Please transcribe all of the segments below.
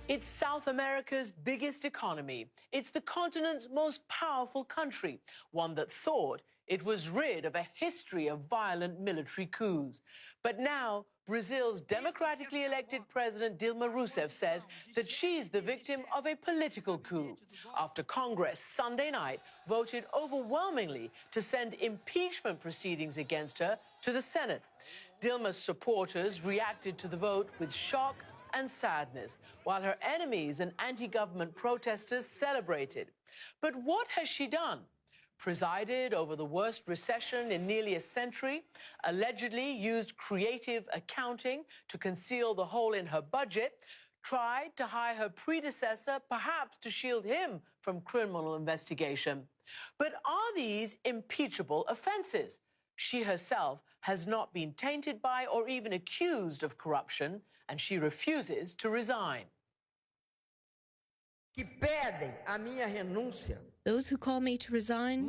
It's South America's biggest economy. It's the continent's most powerful country, one that thought it was rid of a history of violent military coups. But now, Brazil's democratically elected president Dilma Rousseff says that she's the victim of a political coup after Congress Sunday night voted overwhelmingly to send impeachment proceedings against her to the Senate. Dilma's supporters reacted to the vote with shock and sadness, while her enemies and anti-government protesters celebrated. But what has she done? Presided over the worst recession in nearly a century, allegedly used creative accounting to conceal the hole in her budget, tried to hire her predecessor, perhaps to shield him from criminal investigation. But are these impeachable offences? She herself has not been tainted by or even accused of corruption, and she refuses to resign. Those who call me to resign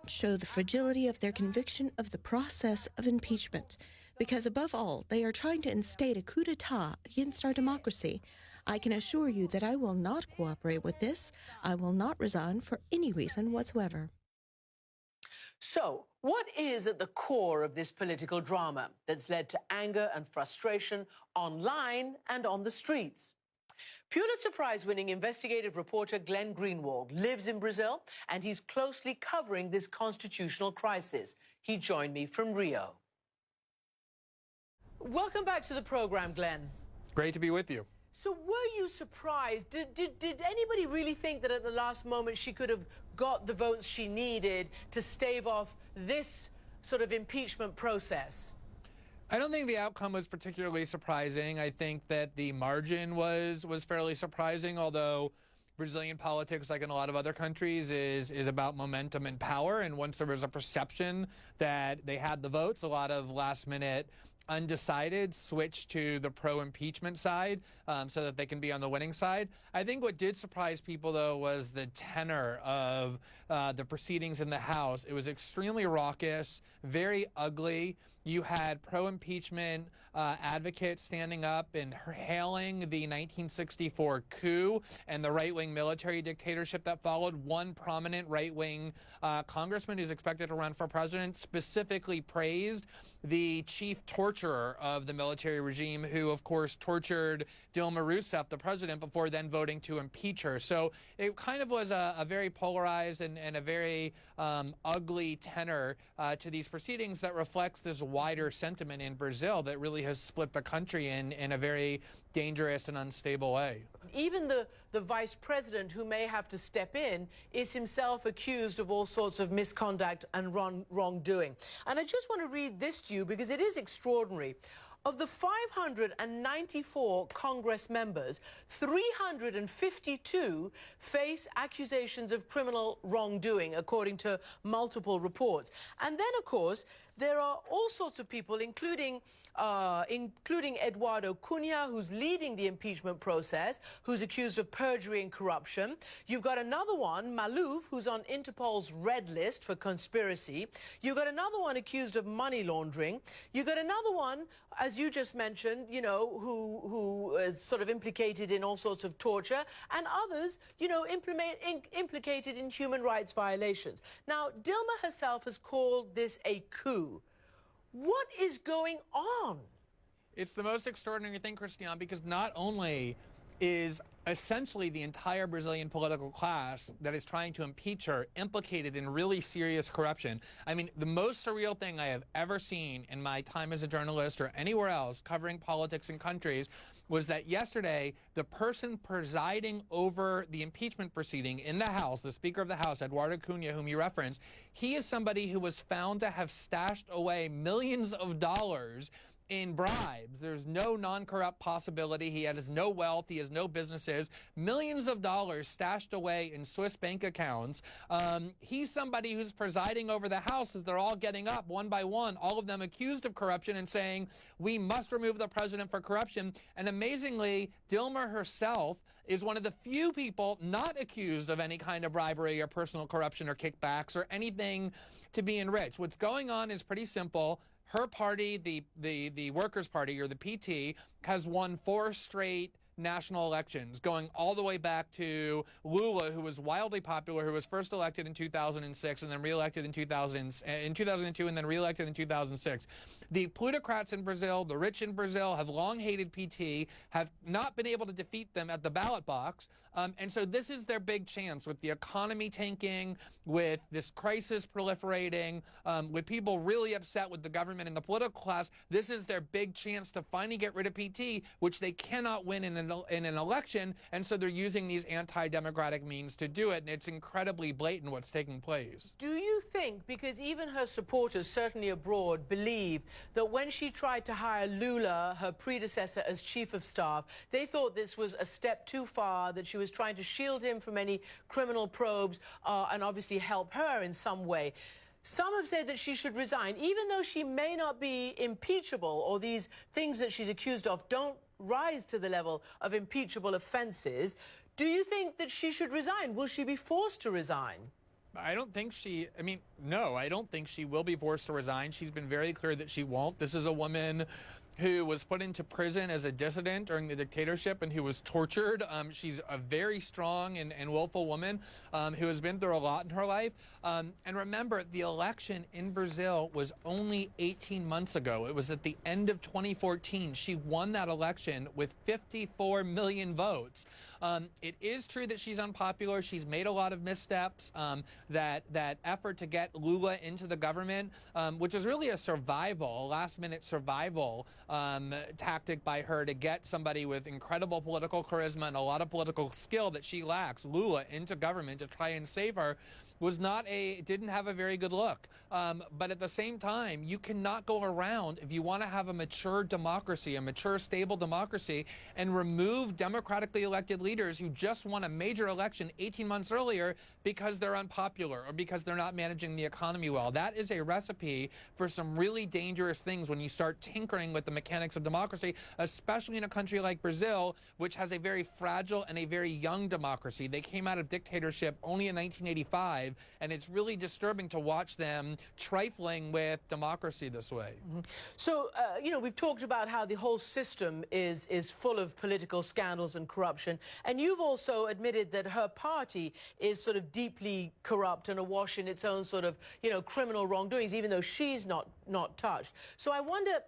show the fragility of their conviction of the process of impeachment, because above all, they are trying to instate a coup d'etat against our democracy. I can assure you that I will not cooperate with this. I will not resign for any reason whatsoever. So, what is at the core of this political drama that's led to anger and frustration online and on the streets? Pulitzer Prize-winning investigative reporter Glenn Greenwald lives in Brazil, and he's closely covering this constitutional crisis. He joined me from Rio. Welcome back to the program, Glenn. Great to be with you. So were you surprised? Did anybody really think that at the last moment she could have got the votes she needed to stave off this sort of impeachment process? I don't think the outcome was particularly surprising. I think that the margin was fairly surprising, although Brazilian politics, like in a lot of other countries, is about momentum and power. And once there was a perception that they had the votes, a lot of last-minute undecided switch to the pro-impeachment side so that they can be on the winning side. I think what did surprise people, though, was the tenor of the proceedings in the House. It was extremely raucous, very ugly. You had pro-impeachment advocates standing up and hailing the 1964 coup and the right-wing military dictatorship that followed. One prominent right-wing congressman who's expected to run for president specifically praised the chief torturer of the military regime, who, of course, tortured Dilma Rousseff, the president, before then voting to impeach her. So it kind of was a very polarized and a very ugly tenor to these proceedings that reflects this wider sentiment in Brazil that really has split the country in a very dangerous and unstable way. Even the vice president, who may have to step in, is himself accused of all sorts of misconduct and wrongdoing. And I just want to read this to you because it is extraordinary. Of the 594 Congress members, 352 face accusations of criminal wrongdoing, according to multiple reports. And then, of course, there are all sorts of people, including Eduardo Cunha, who's leading the impeachment process, who's accused of perjury and corruption. You've got another one, Maluf, who's on Interpol's red list for conspiracy. You've got another one accused of money laundering. You've got another one, as you just mentioned, you know, who is sort of implicated in all sorts of torture, and others, you know, implicated in human rights violations. Now, Dilma herself has called this a coup. What is going on? It's the most extraordinary thing, Christiane, because not only is essentially the entire Brazilian political class that is trying to impeach her implicated in really serious corruption. I mean, the most surreal thing I have ever seen in my time as a journalist or anywhere else covering politics in countries was that yesterday, the person presiding over the impeachment proceeding in the House, the Speaker of the House, Eduardo Cunha, whom you referenced, he is somebody who was found to have stashed away millions of dollars in bribes. There's no non-corrupt possibility. He has no wealth. He has no businesses. Millions of dollars stashed away in Swiss bank accounts. He's somebody who's presiding over the House as they're all getting up one by one, all of them accused of corruption and saying, we must remove the president for corruption. And amazingly, Dilma herself is one of the few people not accused of any kind of bribery or personal corruption or kickbacks or anything to be enriched. What's going on is pretty simple. Her party, the Workers' Party, or the PT, has won 4 straight national elections, going all the way back to Lula, who was wildly popular, who was first elected in 2006 and then reelected in 2002 and then reelected in 2006. The plutocrats in Brazil, the rich in Brazil, have long hated PT, have not been able to defeat them at the ballot box. And so this is their big chance with the economy tanking, with this crisis proliferating, with people really upset with the government and the political class. This is their big chance to finally get rid of PT, which they cannot win in an election. And so they're using these anti-democratic means to do it. And it's incredibly blatant what's taking place. Do you think, because even her supporters, certainly abroad, believe that when she tried to hire Lula, her predecessor, as chief of staff, they thought this was a step too far, that she was trying to shield him from any criminal probes and obviously help her in some way? Some have said that she should resign, even though she may not be impeachable, or these things that she's accused of don't rise to the level of impeachable offenses. Do you think that she should resign? Will she be forced to resign? I don't think no, I don't think she will be forced to resign. She's been very clear that she won't. This is a woman who was put into prison as a dissident during the dictatorship and who was tortured. She's a very strong and willful woman who has been through a lot in her life. And remember, the election in Brazil was only 18 months ago. It was at the end of 2014. She won that election with 54 million votes. It is true that she's unpopular. She's made a lot of missteps. That effort to get Lula into the government, which is really a last-minute survival tactic by her to get somebody with incredible political charisma and a lot of political skill that she lacks, Lula, into government to try and save her, didn't have a very good look. But at the same time, you cannot go around, if you want to have a mature democracy, a mature, stable democracy, and remove democratically elected leaders who just won a major election 18 months earlier because they're unpopular or because they're not managing the economy well. That is a recipe for some really dangerous things when you start tinkering with the mechanics of democracy, especially in a country like Brazil, which has a very fragile and a very young democracy. They came out of dictatorship only in 1985. And it's really disturbing to watch them trifling with democracy this way. Mm-hmm. So, we've talked about how the whole system is full of political scandals and corruption. And you've also admitted that her party is sort of deeply corrupt and awash in its own sort of, criminal wrongdoings, even though she's not touched. So I wonder,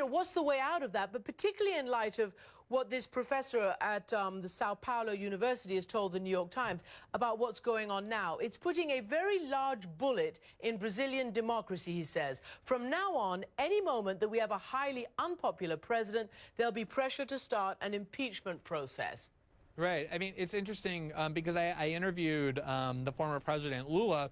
what's the way out of that? But particularly in light of what this professor at the Sao Paulo University has told the New York Times about what's going on now. It's putting a very large bullet in Brazilian democracy, he says. From now on, any moment that we have a highly unpopular president, there'll be pressure to start an impeachment process. Right. I mean, it's interesting because I interviewed the former president, Lula,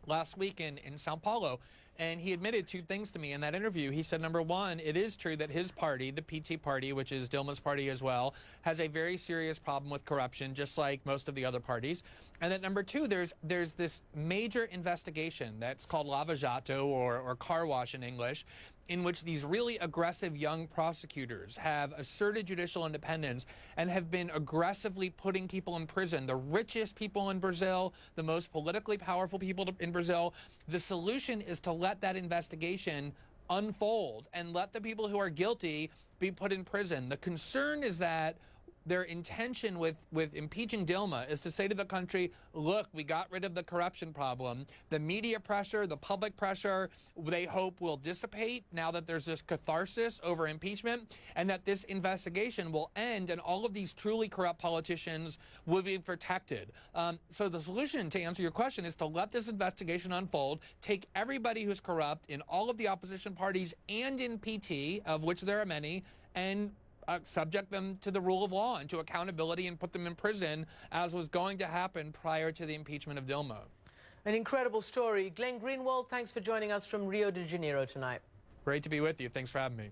last week in Sao Paulo. And he admitted two things to me in that interview. He said, number one, it is true that his party, the PT party, which is Dilma's party as well, has a very serious problem with corruption, just like most of the other parties. And that number two, there's this major investigation that's called Lava Jato or car wash in English, in which these really aggressive young prosecutors have asserted judicial independence and have been aggressively putting people in prison, the richest people in Brazil, the most politically powerful people in Brazil. The solution is to let that investigation unfold and let the people who are guilty be put in prison. The concern is that their intention with impeaching Dilma is to say to the country, look, we got rid of the corruption problem. The media pressure, the public pressure, they hope will dissipate now that there's this catharsis over impeachment, and that this investigation will end and all of these truly corrupt politicians will be protected. So the solution, to answer your question, is to let this investigation unfold, take everybody who's corrupt in all of the opposition parties and in PT, of which there are many, and subject them to the rule of law and to accountability and put them in prison, as was going to happen prior to the impeachment of Dilma. An incredible story. Glenn Greenwald, thanks for joining us from Rio de Janeiro tonight. Great to be with you. Thanks for having me.